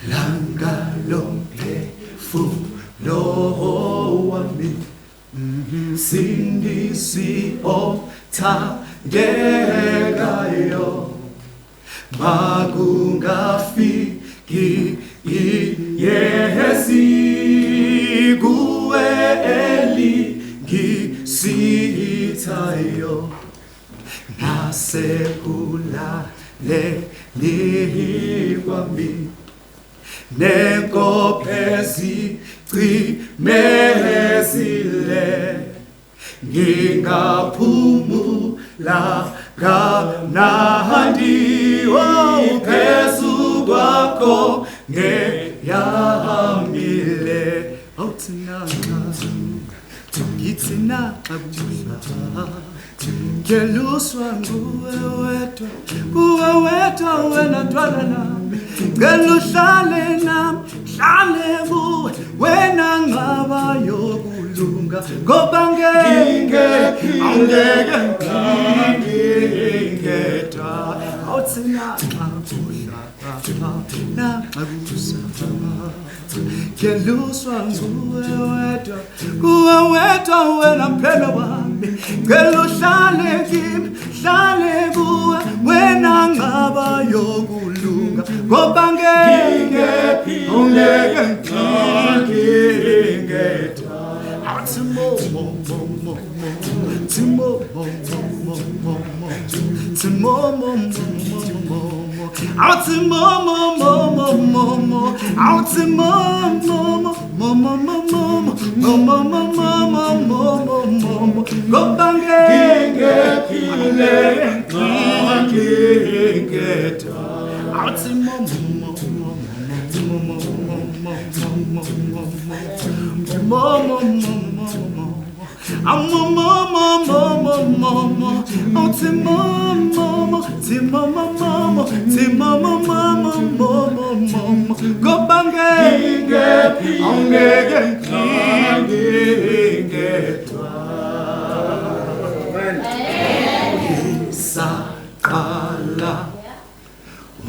Langalonge fulo wami sindisi othandekayo makungafiki iyesi kuwe elingisithayo nasekulale kwami nenkopezi cimezile ngingaphumula kamnandi phezu kwakho ngeyamile awuthina ngithina akubuza ngeluswa nguwe wedwa wena ntwana nami ngicela uhlale nami hlale kuwe wena ngaba yokulunga ngoba ngingedwa awuthina naqabuza ngeluswa nguwe wedwa wena mphelo wami ngicela uhlale kimi hlale kuwe wena ngaba yokulunga ngoba ngingedwa Isaqala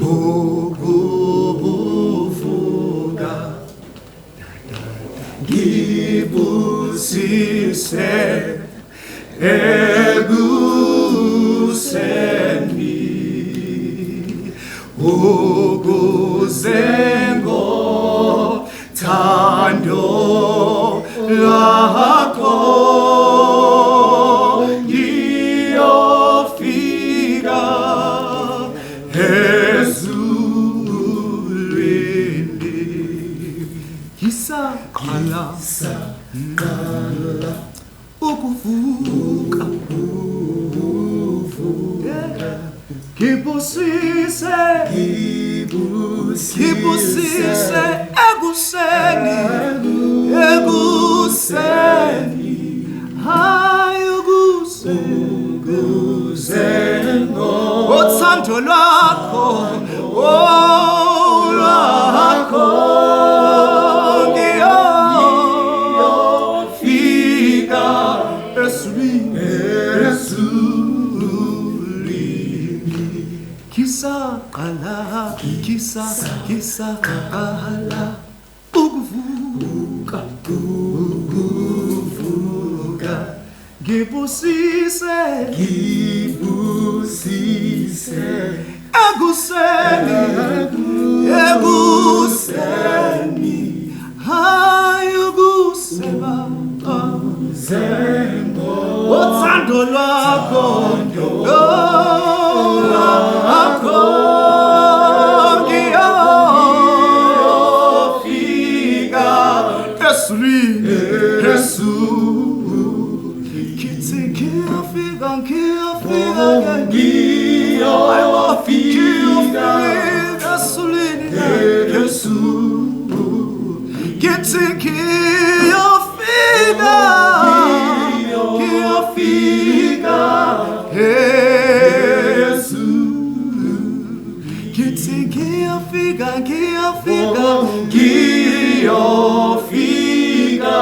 ukuvuka ngibusise ekuseni ukuze ngothando lwakho ngiyofika ezulwini isaqala ukuvuka ngibusise ekuseni hayi ukuze ngothando lwakho ngiyofika ezulwini kisaqala ukuvuka ngibusise ekuseni hayi ukuseba ngothando lwakho ngiyofika ezulwini kithi ngiyofika ezulwini kithi ngiyofika kithi ngiyofika